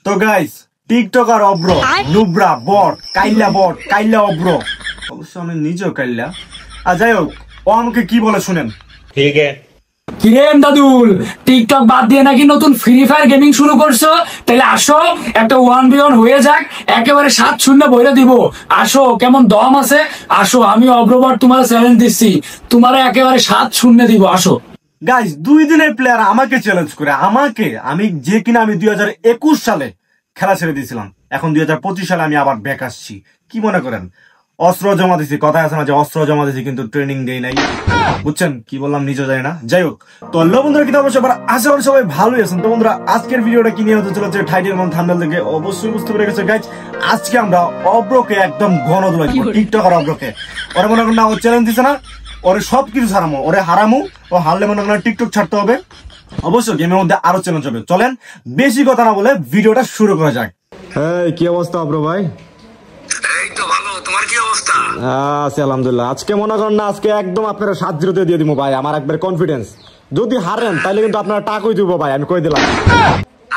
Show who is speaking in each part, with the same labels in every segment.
Speaker 1: তো guys TikToker অব্র নুব্রা বট কাইল্লা অব্র অবশ্য আমি নিজেও কাইল্লা। আর যাই হোক ও আমাকে কি বলে শুনেন।
Speaker 2: ঠিক আছে
Speaker 3: কিরেন দাদুল, টিকটক বাদ দিয়ে নাকি নতুন ফ্রি ফায়ার গেমিং শুরু করছো? তাহলে আসো একটা 1v1 হয়ে যাক, একেবারে 7-0 বইরে দিব। আসো, কেমন দম আছে? আসো, আমি অগ্রবর তোমার চ্যালেঞ্জ দিচ্ছি, তোমার একেবারে 7-0 দিব। আসো
Speaker 1: গাইস, 2 দিনের প্লেয়ার আমাকে চ্যালেঞ্জ করে, আমি যে কিনা আমি 2021 সালে খেলা ছেড়ে দিয়েছিলাম, এখন 2025 সালে আমি আবার ব্যাক আসছি। কি মনে করেন অস্ত্র জমা দিছি? কথা আছে না যে অস্ত্র জমা দিছি কিন্তু ট্রেনিং দেই নাই, বুঝছেন? কি বললাম নিজে জানি না। যাই হোক, তো বন্ধুরা কিন্তু অবশ্যই আশা করি সবাই ভালোই আছেন। তো বন্ধুরা আজকের ভিডিওটা কি নিয়ে হতে চলেছে টাইটেল এবং থাম্বনেল থেকে অবশ্যই বুঝতে পেরে গেছে গাইস। আজকে আমরা অব্রকে একদম ঘন দোলাই দিব, টিকটকার অব্রকে। ওরা মনে করেন না ও চ্যালেঞ্জ দিছে না, ওরে সবকিছু হারামো, ওরে হারামো। ও হারলে মনে করেন টিকটক ছাড়তে হবে। অবশ্যই গেমের মধ্যে আরো চ্যালেঞ্জ হবে। চলেন বেশি কথা না বলে ভিডিওটা শুরু করা যাক। হ্যাঁ, কি অবস্থা অব্র ভাই?
Speaker 4: এই তো ভালো, তোমার কি অবস্থা?
Speaker 1: আছি আলহামদুলিল্লাহ। আজকে মনে করেন না, আজকে একদম আপনারা 7-0 দিয়ে দিব ভাই। আমার একবার কনফিডেন্স, যদি হারেন তাহলে কিন্তু আপনারা টাকাই দিব ভাই, আমি কই দিলাম।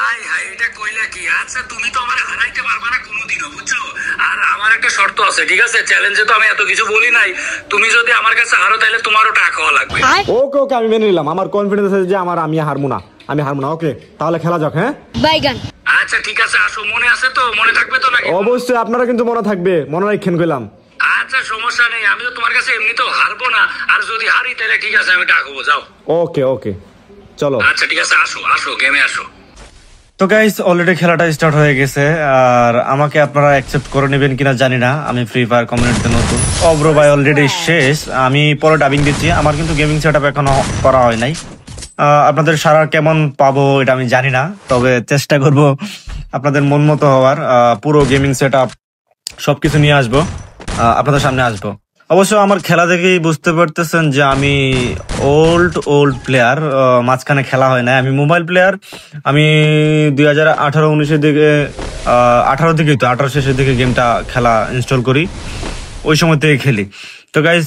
Speaker 4: আই হাই, এটা কইলা কি? আচ্ছা, তুমি তো আমারে হারাইতে পারবা না কোনোদিনও, বুঝছো? আর আমার একটা শর্ত আছে, ঠিক আছে? চ্যালেঞ্জে তো আমি এত কিছু বলি নাই, তুমি যদি আমার কাছে হারো তাহলে তোমারও টাকা খাওয়া লাগবে।
Speaker 1: ওকে ওকে, আমি মেনে নিলাম। আমার কনফিডেন্স আছে যে আমি হারবো না। ওকে, তাহলে খেলা যাক। হ্যাঁ
Speaker 5: বাইগান।
Speaker 4: আচ্ছা ঠিক আছে, আসো। মনে আছে তো? মনে থাকবে তো নাকি?
Speaker 1: অবশ্যই, আপনারা কিন্তু মনে থাকবে, মনে রাখেন কইলাম।
Speaker 4: আচ্ছা সমস্যা নেই, আমি তো তোমার কাছে এমনিতেও হারবো না, আর যদি হারি তাহলে ঠিক আছে, আমি ডাকবো। যাও।
Speaker 1: ওকে ওকে, চলো।
Speaker 4: আচ্ছা ঠিক আছে, আসো আসো, গেমে আসো।
Speaker 1: তো গাইস, অলরেডি খেলাটা স্টার্ট হয়ে গেছে। আর আমাকে আপনারা অ্যাকসেপ্ট করে নেবেন কিনা জানি না, আমি ফ্রি ফায়ার কমিউনিটিতে নতুন। অব্র ভাই অলরেডি শেষ, আমি পরে ডাবিং দিচ্ছি। আমার কিন্তু গেমিং সেটআপ এখনো করা হয় নাই। আপনাদের সারা কেমন পাবো এটা আমি জানি না, তবে চেষ্টা করব আপনাদের মন মতো হওয়ার। পুরো গেমিং সেটআপ সবকিছু নিয়ে আসবো, আপনাদের সামনে আসবো। অবশ্য আমার খেলা দেখেই বুঝতে পারতেছেন যে আমি ওল্ড প্লেয়ার, মাঝখানে খেলা হয় না। আমি মোবাইল প্লেয়ার। আমি 2018-19 দিকে 18 শেষের দিকে গেমটা খেলা ইনস্টল করি, ওই সময় থেকে খেলি। তো গাইস,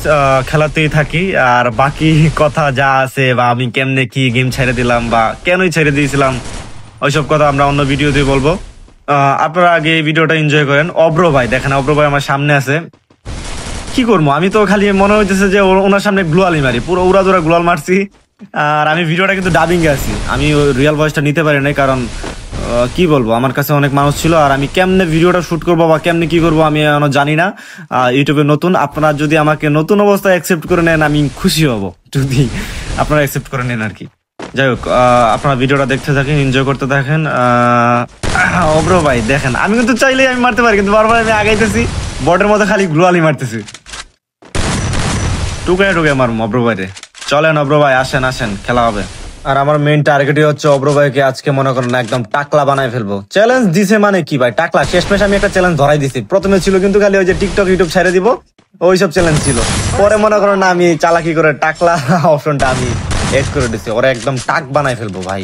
Speaker 1: খেলাতেই থাকি। আর বাকি কথা যা আছে, বা আমি কেমনে কি গেম ছেড়ে দিলাম বা কেনই ছেড়ে দিয়েছিলাম, ওইসব কথা আমরা অন্য ভিডিওতে বলবো। আপনারা আগে এই ভিডিওটা এনজয় করেন। অব্র ভাই দেখেন, অব্র ভাই আমার সামনে আছে। কি করবো, আমি তো খালি মনে হইতেছে যে ওনার সামনে গ্লোয়ালই মারি, পুরো উড়াদুরা গ্লোয়াল মারছি। আর আমি ভিডিওটা কিন্তু ডাবিং এ আছি, আমি রিয়েল ভয়েসটা নিতে পারি নাই, কারণ কি বলবো, আমার কাছে অনেক মানুষ ছিল। আর আমি কেমনে ভিডিওটা শুট করবো বা কেমনে কি করবো আমি এখনো জানি না। ইউটিউবে নতুন, আপনারা যদি আমাকে নতুন অবস্থায় অ্যাকসেপ্ট করে নেন আমি খুশি হব, যদি আপনারা অ্যাকসেপ্ট করে নেন আর কি। যাই হোক, আপনারা ভিডিওটা দেখতে থাকেন, এনজয় করতে থাকেন। অব্র ভাই দেখেন, আমি কিন্তু চাইলেই আমি মারতে পারি, কিন্তু বারবার আমি আগাইতেছি, বটের মতো খালি গ্লোয়ালই মারতেছি। টুকে মারুম অব্র ভাইরে। চলেন অব্র ভাই, আসেন খেলা হবে। আর আমার মেইন টার্গেটই হচ্ছে অব্র ভাইকে আজকে মনে করেন একদম টাকলা বানায় ফেলবো। চ্যালেঞ্জ দিছে মানে কি ভাই, টাকলা। শেষমেশ আমি একটা চ্যালেঞ্জ ধরাই দিছি। প্রথমে ছিল কিন্তু খালি ওই যে টিকটক ইউটিউব ছেড়ে দিব, ওইসব চ্যালেঞ্জ ছিল। পরে মনে করেন না, আমি চালাকি করে টাকলা অপশনটা আমি এড করে দিচ্ছি। ওরা একদম টাক বানায় ফেলবো ভাই,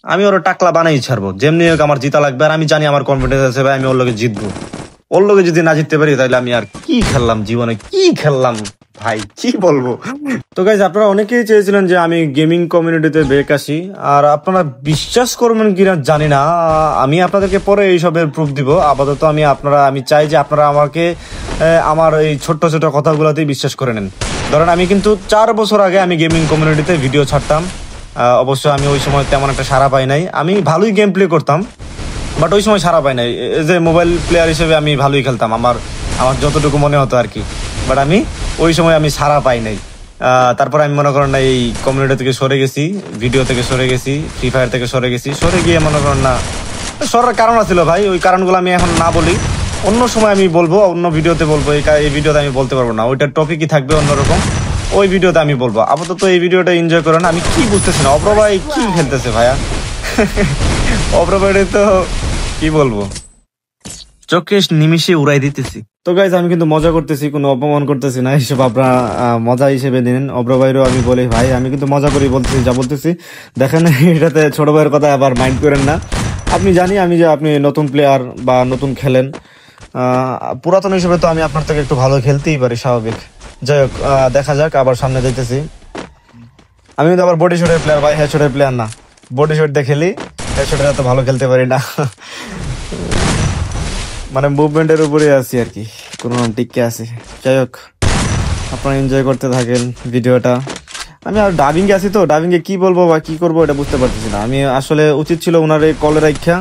Speaker 1: আমি ওরা টাকলা বানাই ছাড়বো। যেমনি হোক আমার জিতা লাগবে। আর আমি জানি আমার কনফিডেন্স আছে ভাই, আমি ওর লোকে জিতবো। ওর লোকে যদি না জিততে পারি তাহলে আমি আর কি খেললাম জীবনে, কি খেললাম ভাই, কি বলবো। তো গাইস, আপনারা অনেকেই চেয়েছিলেন যে আমি গেমিং কমিউনিটিতে ব্রেক আসি। আর আপনারা বিশ্বাস করবেন কিনা জানি না, আমি আপনাদেরকে পরে এইসবের প্রুফ দিব। আপাতত আমি চাই যে আপনারা আমাকে আমার এই ছোট্ট কথাগুলোতেই বিশ্বাস করে নেন। ধরেন আমি কিন্তু 4 বছর আগে আমি গেমিং কমিউনিটিতে ভিডিও ছাড়তাম। অবশ্য আমি ওই সময় তেমন একটা সাড়া পাই নাই। আমি ভালোই গেম প্লে করতাম, বাট ওই সময় সাড়া পাই নাই। যে মোবাইল প্লেয়ার হিসেবে আমি ভালোই খেলতাম, আমার যতটুকু মনে হতো আর কি। বাট আমি ওই সময় আমি সাড়া পাই নাই। তারপর আমি মনে করেন না, এই কমিউনিটি থেকে সরে গেছি, ভিডিও থেকে সরে গেছি, ফ্রি ফায়ার থেকে সরে গেছি। সরে গিয়ে মনে করেন না, সরার কারণ ছিল ভাই, ওই কারণগুলো আমি এখন না বলি, অন্য সময় আমি বলবো, অন্য ভিডিওতে বলবো। এই ভিডিওতে আমি বলতে পারবো না, ওইটার টপিকই থাকবে অন্যরকম, ওই ভিডিওতে আমি বলবো। আপাতত এই ভিডিওটা এনজয় করেন। আমি কি বুঝতেছি না, অব্র ভাই কি খেলতেছে ভাইয়া। অব্র ভাই তো কি বলবো, চোখে নিমিশে উড়াই দিতেছি। তো গাইজ, আমি কিন্তু মজা করতেছি, কোনো অপমান করতেছি না, এইসব আপনারা মজা হিসেবে নিন। অব্র ভাইরও আমি বলি ভাই, আমি কিন্তু মজা করি বলতেছি, যা বলতেছি দেখেন। এটাতে ছোট ভাইয়ের কথা আবার মাইন্ড করেন না। আপনি জানি যে আপনি নতুন প্লেয়ার বা নতুন খেলেন, পুরাতন হিসেবে তো আমি আপনার থেকে একটু ভালো খেলতেই পারি, স্বাভাবিক। যাই হোক, দেখা যাক, আবার সামনে যাইতেছি। আমি কিন্তু আবার বডি শটের প্লেয়ার ভাই, হেডশটের প্লেয়ার না। বডি শট দিয়ে খেলি, হেডশটের এত ভালো খেলতে পারি না। মানে মুভমেন্টের উপরে আছি আর কি, কোনো টিকে আছে। যাই হোক, আপনারা এনজয় করতে থাকেন ভিডিওটা। আমি আর ডাবিংয়ে আছি তো, ডাবিংয়ে কি বলবো বা কি করবো এটা বুঝতে পারতেছি না। আমি আসলে উচিত ছিল ওনার এই কলে রাখা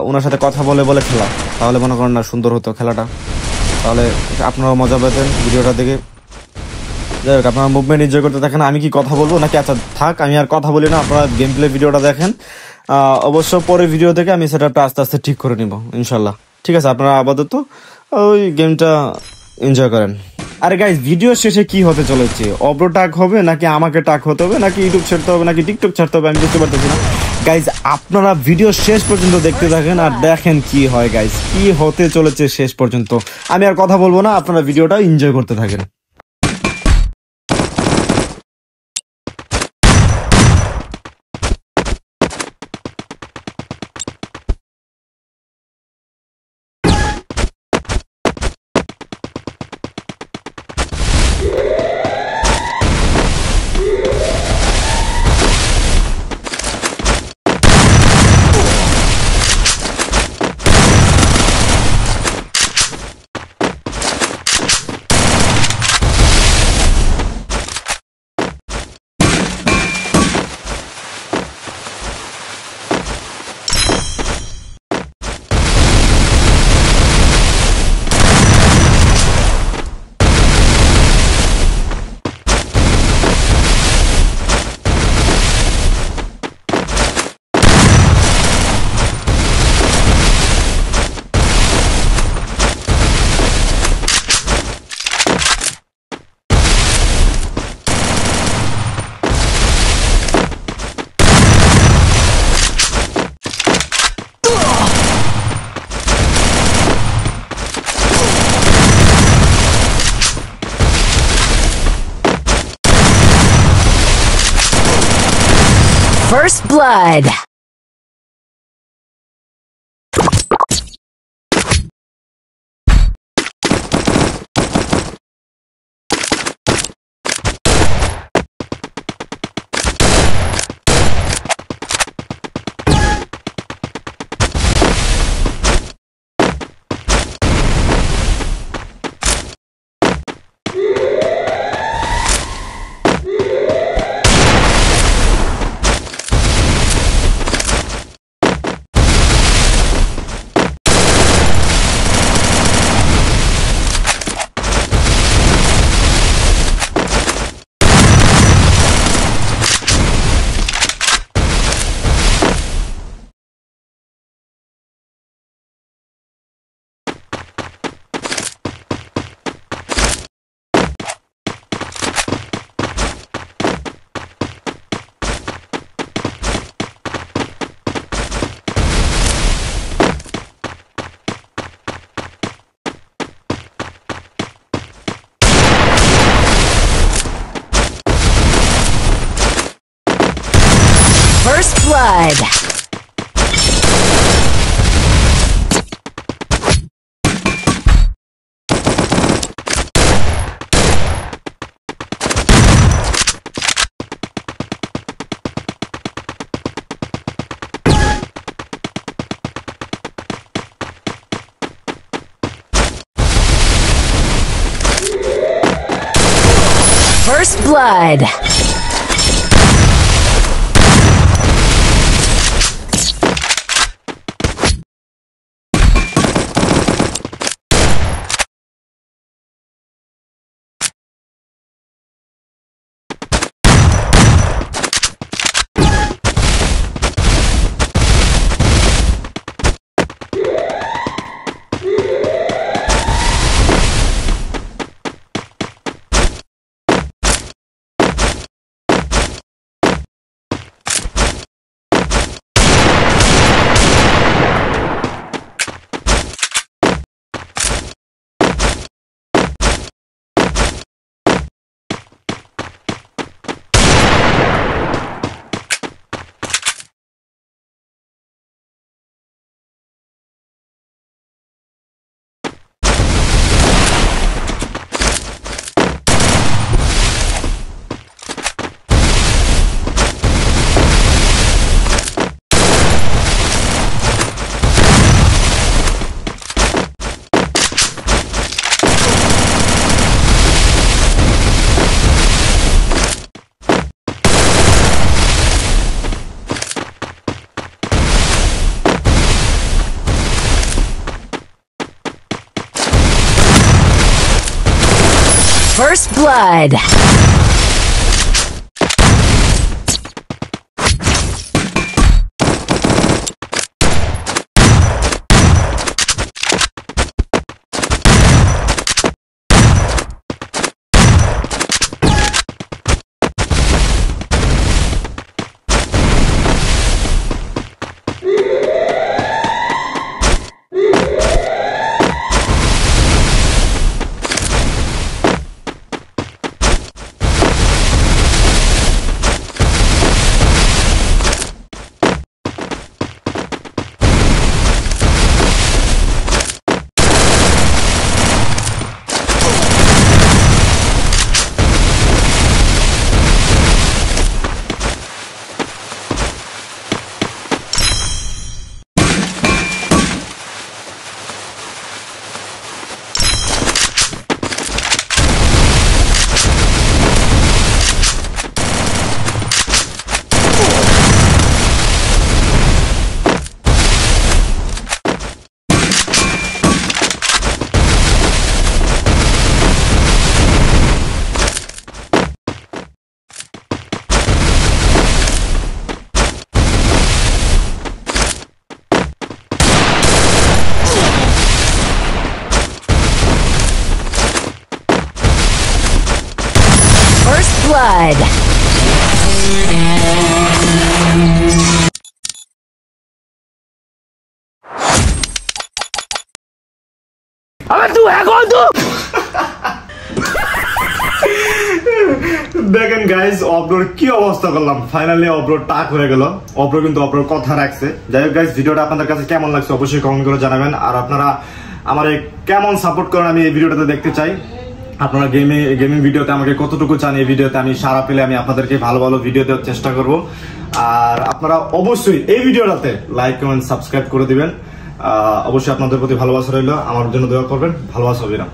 Speaker 1: ওনার সাথে কথা বলে বলে খেলা, তাহলে মনে করেন না সুন্দর হতো খেলাটা, তাহলে আপনারাও মজা পেতেন ভিডিওটা দেখে। যাই হোক, আপনারা মুভমেন্ট এনজয় করতে থাকেন। আমি কি কথা বলবো নাকি? আচ্ছা থাক, আমি আর কথা বলি না, আপনারা গেম প্লে ভিডিওটা দেখেন। অবশ্য পরে ভিডিও থেকে আমি সেটআপটা আস্তে আস্তে ঠিক করে নিব ইনশাল্লাহ। ঠিক আছে, আপনারা আপাতত ওই গেমটা এনজয় করেন। আরে গাইজ, ভিডিও শেষে কি হতে চলেছে? অব্রো টাক হবে নাকি আমাকে টাক হতে হবে নাকি ইউটিউব ছাড়তে হবে নাকি টিকটক ছাড়তে হবে, আমি বুঝতে পারতেছি না। গাইজ, আপনারা ভিডিও শেষ পর্যন্ত দেখতে থাকেন আর দেখেন কি হয় গাইজ, কি হতে চলেছে শেষ পর্যন্ত। আমি আর কথা বলবো না, আপনারা ভিডিওটা এনজয় করতে থাকেন।
Speaker 2: First blood. First blood. First blood. First blood. Blood.
Speaker 1: দেখেন গাইজ অব্রোর কি অবস্থা করলাম, ফাইনালি অব্রো টাক হয়ে গেল। অব্রো কিন্তু অব্রোর কথা রাখছে। যাই হোক গাইজ, ভিডিওটা আপনাদের কাছে কেমন লাগছে অবশ্যই কমেন্ট করে জানাবেন। আর আপনারা আমার কেমন সাপোর্ট করেন আমি এই ভিডিওটাতে দেখতে চাই। আপনারা গেমিং ভিডিওতে আমাকে কতটুকু চান, এই ভিডিওতে আমি সারা পেলে আমি আপনাদেরকে ভালো ভালো ভিডিও দেওয়ার চেষ্টা করব। আর আপনারা অবশ্যই এই ভিডিওটাতে লাইক কমেন্ট সাবস্ক্রাইব করে দিবেন। অবশ্যই আপনাদের প্রতি ভালোবাসা রইল, আমার জন্য দোয়া করবেন। ভালোবাসা অবিরাম।